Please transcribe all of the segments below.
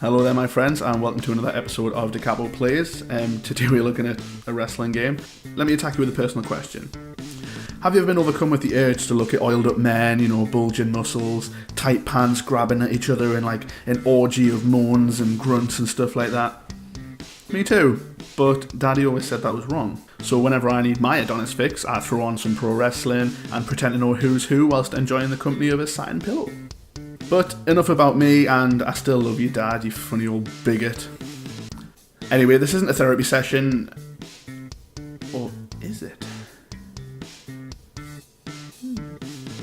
Hello there my friends and welcome to another episode of the Capo Plays. Today we're looking at a wrestling game. Let me attack you with a personal question. Have you ever been overcome with the urge to look at oiled up men, bulging muscles, tight pants grabbing at each other in like an orgy of moans and grunts and stuff like that? Me too, but Daddy always said that was wrong. So whenever I need my Adonis fix, I throw on some pro wrestling and pretend to know who's who whilst enjoying the company of a satin pillow. But enough about me, and I still love you, Dad, you funny old bigot. Anyway, this isn't a therapy session. Or is it?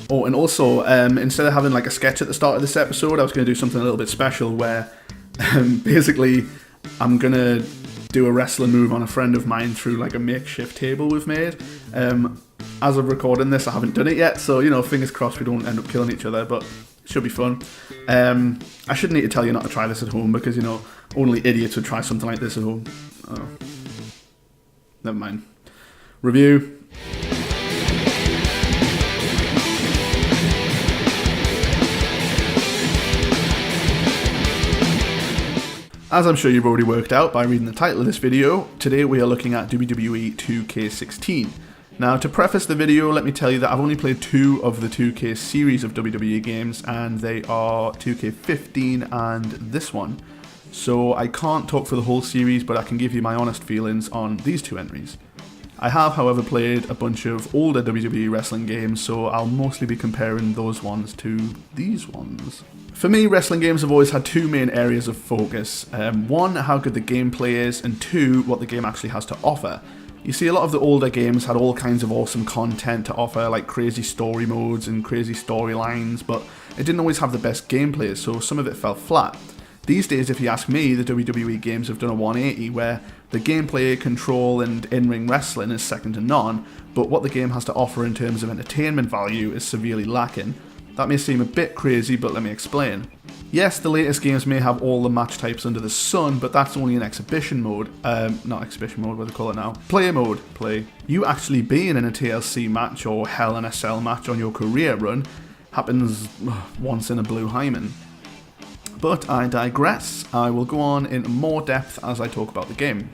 Oh, and also, instead of having like a sketch at the start of this episode, I was going to do something a little bit special where basically I'm going to do a wrestling move on a friend of mine through like a makeshift table we've made. As of recording this, I haven't done it yet, so fingers crossed we don't end up killing each other, but it should be fun. I shouldn't need to tell you not to try this at home because only idiots would try something like this at home. Oh, never mind. Review. As I'm sure you've already worked out by reading the title of this video, today we are looking at WWE 2K16. Now, to preface the video, let me tell you that I've only played 2 of the 2K series of WWE games, and they are 2K15 and this one. So I can't talk for the whole series, but I can give you my honest feelings on these 2 entries. I have, however, played a bunch of older WWE wrestling games, so I'll mostly be comparing those ones to these ones. For me, wrestling games have always had 2 main areas of focus. 1, how good the gameplay is, and 2, what the game actually has to offer. You see, a lot of the older games had all kinds of awesome content to offer, like crazy story modes and crazy storylines, but it didn't always have the best gameplay, so some of it fell flat. These days, if you ask me, the WWE games have done a 180 where the gameplay, control and in-ring wrestling is second to none, but what the game has to offer in terms of entertainment value is severely lacking. That may seem a bit crazy, but let me explain. Yes, the latest games may have all the match types under the sun, but that's only in exhibition mode. Not exhibition mode, what do they call it now? Player mode, play. You actually being in a TLC match or Hell in a Cell match on your career run happens once in a blue hymen. But I digress. I will go on in more depth as I talk about the game.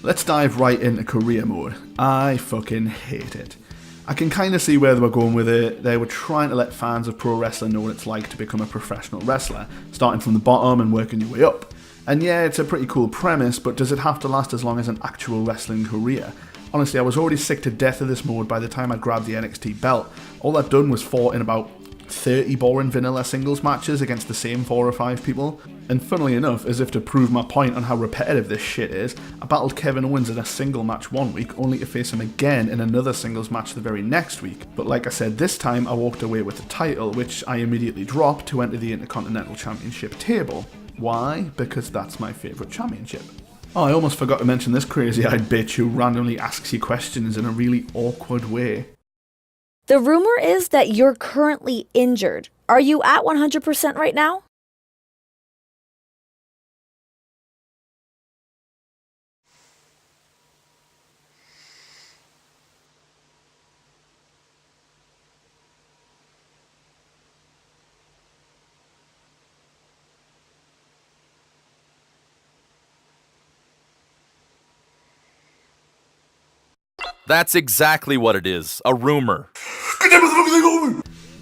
Let's dive right into career mode. I fucking hate it. I can kind of see where they were going with it. They were trying to let fans of pro wrestling know what it's like to become a professional wrestler, starting from the bottom and working your way up. And yeah, it's a pretty cool premise, but does it have to last as long as an actual wrestling career? Honestly, I was already sick to death of this mode by the time I grabbed the NXT belt. All I'd done was fought in about 30 boring vanilla singles matches against the same 4 or 5 people. And funnily enough, as if to prove my point on how repetitive this shit is, I battled Kevin Owens in a single match one week, only to face him again in another singles match the very next week. But like I said, this time I walked away with the title, which I immediately dropped to enter the Intercontinental Championship table. Why? Because that's my favourite championship. Oh, I almost forgot to mention this crazy-eyed bitch who randomly asks you questions in a really awkward way. The rumor is that you're currently injured. Are you at 100% right now? That's exactly what it is, a rumor.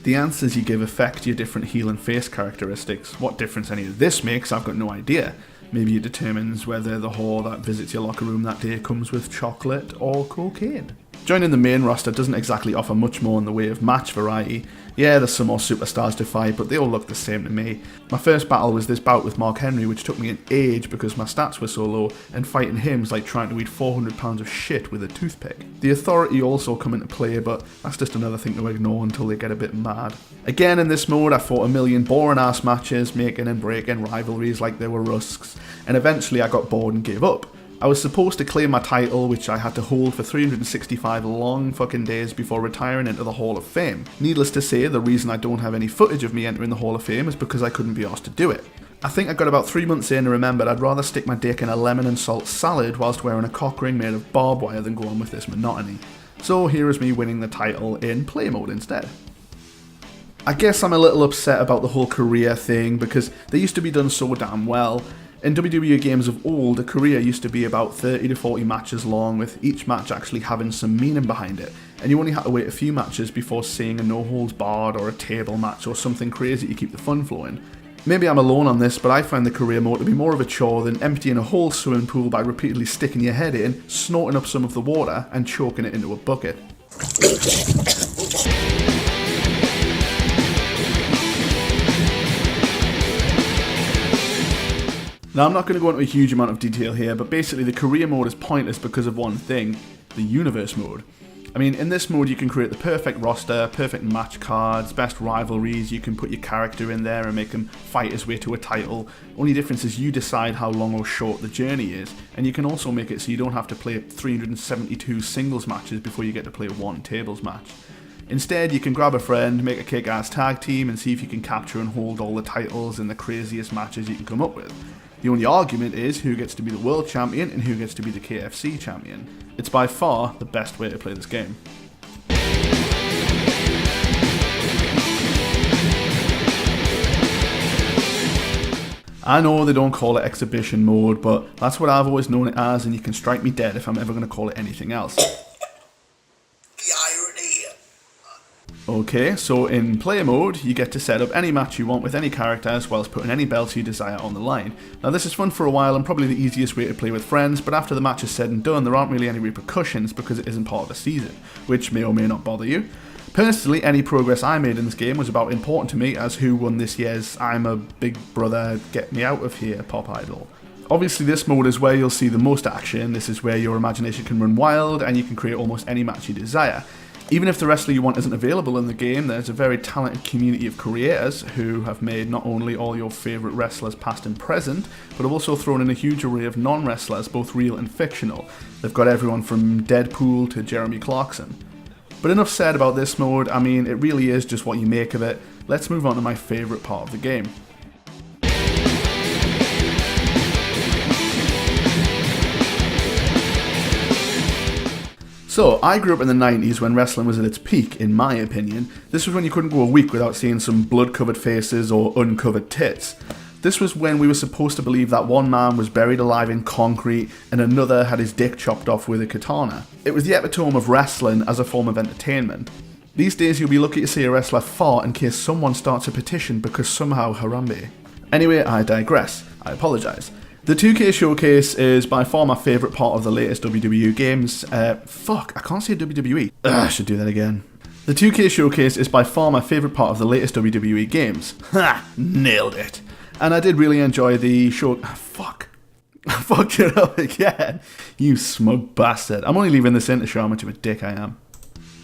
The answers you give affect your different heel and face characteristics. What difference any of this makes, I've got no idea. Maybe it determines whether the whore that visits your locker room that day comes with chocolate or cocaine. Joining the main roster doesn't exactly offer much more in the way of match variety. Yeah, there's some more superstars to fight, but they all look the same to me. My first battle was this bout with Mark Henry, which took me an age because my stats were so low, and fighting him was like trying to eat 400 pounds of shit with a toothpick. The Authority also come into play, but that's just another thing to ignore until they get a bit mad. Again, in this mode, I fought a million boring ass matches, making and breaking rivalries like they were rusks, and eventually I got bored and gave up. I was supposed to claim my title, which I had to hold for 365 long fucking days before retiring into the Hall of Fame. Needless to say, the reason I don't have any footage of me entering the Hall of Fame is because I couldn't be asked to do it. I think I got about 3 months in and remembered I'd rather stick my dick in a lemon and salt salad whilst wearing a cock ring made of barbed wire than go on with this monotony. So here is me winning the title in play mode instead. I guess I'm a little upset about the whole career thing because they used to be done so damn well. In WWE games of old, a career used to be about 30 to 40 matches long, with each match actually having some meaning behind it, and you only had to wait a few matches before seeing a no-holds-barred or a table match or something crazy to keep the fun flowing. Maybe I'm alone on this, but I find the career mode to be more of a chore than emptying a whole swimming pool by repeatedly sticking your head in, snorting up some of the water, and choking it into a bucket. Now, I'm not going to go into a huge amount of detail here, but basically the career mode is pointless because of one thing: the universe mode. I mean, in this mode you can create the perfect roster, perfect match cards, best rivalries, you can put your character in there and make him fight his way to a title. Only difference is you decide how long or short the journey is, and you can also make it so you don't have to play 372 singles matches before you get to play one tables match. Instead, you can grab a friend, make a kick-ass tag team, and see if you can capture and hold all the titles in the craziest matches you can come up with. The only argument is who gets to be the world champion and who gets to be the KFC champion. It's by far the best way to play this game. I know they don't call it exhibition mode, but that's what I've always known it as, and you can strike me dead if I'm ever going to call it anything else. Okay, so in player mode, you get to set up any match you want with any character as well as putting any belts you desire on the line. Now this is fun for a while and probably the easiest way to play with friends, but after the match is said and done, there aren't really any repercussions because it isn't part of the season, which may or may not bother you. Personally, any progress I made in this game was about important to me as who won this year's I'm a Big Brother Get Me Out of Here pop idol. Obviously this mode is where you'll see the most action, this is where your imagination can run wild and you can create almost any match you desire. Even if the wrestler you want isn't available in the game, there's a very talented community of creators who have made not only all your favourite wrestlers past and present, but have also thrown in a huge array of non-wrestlers, both real and fictional. They've got everyone from Deadpool to Jeremy Clarkson. But enough said about this mode, I mean, it really is just what you make of it. Let's move on to my favourite part of the game. So, I grew up in the 90s when wrestling was at its peak, in my opinion. This was when you couldn't go a week without seeing some blood-covered faces or uncovered tits. This was when we were supposed to believe that one man was buried alive in concrete and another had his dick chopped off with a katana. It was the epitome of wrestling as a form of entertainment. These days you'll be lucky to see a wrestler fart in case someone starts a petition because somehow Harambe. Anyway, I digress. I apologise. The 2K Showcase is by far my favourite part of the latest WWE games. I can't say WWE. I should do that again. The 2K Showcase is by far my favourite part of the latest WWE games. Ha! Nailed it. And I did really enjoy the show. Fuck. I fucked it up again. You smug bastard. I'm only leaving this in to show how much of a dick I am.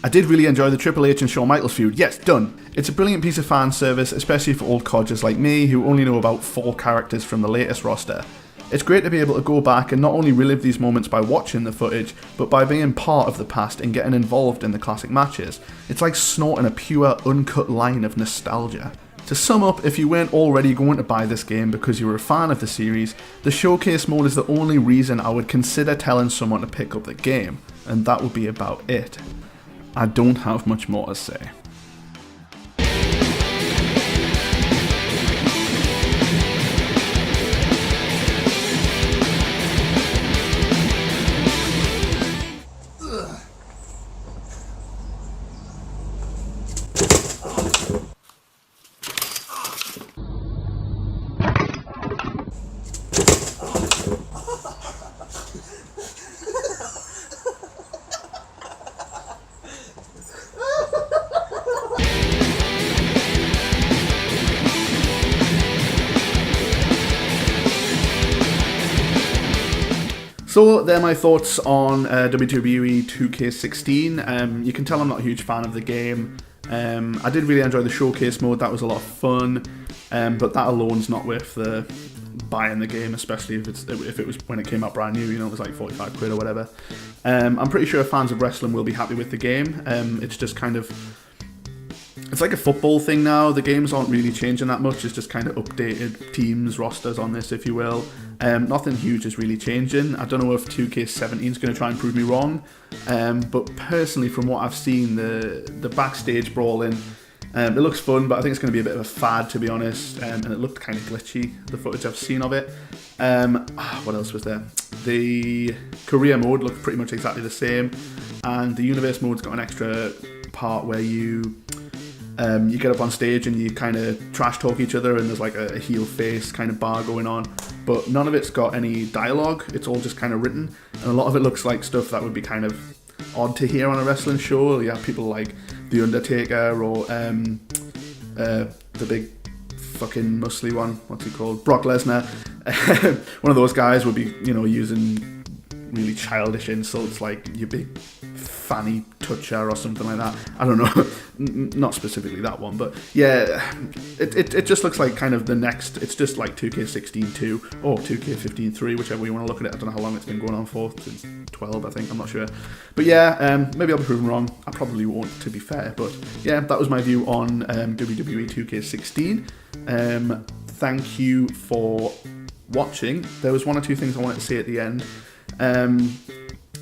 I did really enjoy the Triple H and Shawn Michaels feud. Yes, done. It's a brilliant piece of fan service, especially for old codgers like me who only know about 4 characters from the latest roster. It's great to be able to go back and not only relive these moments by watching the footage, but by being part of the past and getting involved in the classic matches. It's like snorting a pure, uncut line of nostalgia. To sum up, if you weren't already going to buy this game because you were a fan of the series, the Showcase mode is the only reason I would consider telling someone to pick up the game, and that would be about it. I don't have much more to say. So they're my thoughts on WWE 2K16. You can tell I'm not a huge fan of the game. I did really enjoy the Showcase mode, that was a lot of fun, but that alone's not worth buying the game, especially if it was when it came out brand new, you know, it was like 45 quid or whatever. I'm pretty sure fans of wrestling will be happy with the game. It's just kind of, it's like a football thing now. The games aren't really changing that much. It's just kind of updated teams, rosters on this, if you will. Nothing huge is really changing. I don't know if 2K17 is going to try and prove me wrong, but personally, from what I've seen, the backstage brawling, it looks fun, but I think it's going to be a bit of a fad, to be honest, and it looked kind of glitchy, the footage I've seen of it. What else was there? The career mode looked pretty much exactly the same, and the universe mode's got an extra part where you get up on stage and you kind of trash talk each other, and there's like a heel face kind of bar going on, but none of it's got any dialogue. It's all just kind of written, and a lot of it looks like stuff that would be kind of odd to hear on a wrestling show. You have people like The Undertaker or the big fucking muscly one, what's he called, Brock Lesnar. One of those guys would be, using really childish insults like "you big fanny toucher" or something like that. I don't know, not specifically that one, but yeah, it just looks like kind of the next. It's just like 2K16 2 or 2K15 3, whichever way you want to look at it. I don't know how long it's been going on for, since 12, I think. I'm not sure, but yeah, maybe I'll be proven wrong. I probably won't, to be fair. But yeah, that was my view on WWE 2K16. Thank you for watching. There was one or two things I wanted to say at the end.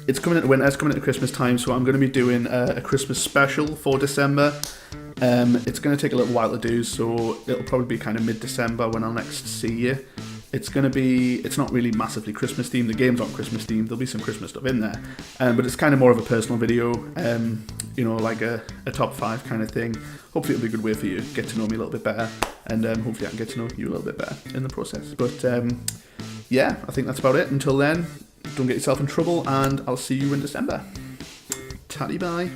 It's coming into winter, it's coming into Christmas time, so I'm going to be doing a Christmas special for December. It's going to take a little while to do, so it'll probably be kind of mid-December when I'll next see you. It's not really massively Christmas themed, the game's not Christmas themed, there'll be some Christmas stuff in there, but it's kind of more of a personal video, like a top 5 kind of thing. Hopefully it'll be a good way for you to get to know me a little bit better, and hopefully I can get to know you a little bit better in the process. But yeah, I think that's about it. Until then, don't get yourself in trouble, and I'll see you in December. Tatty bye.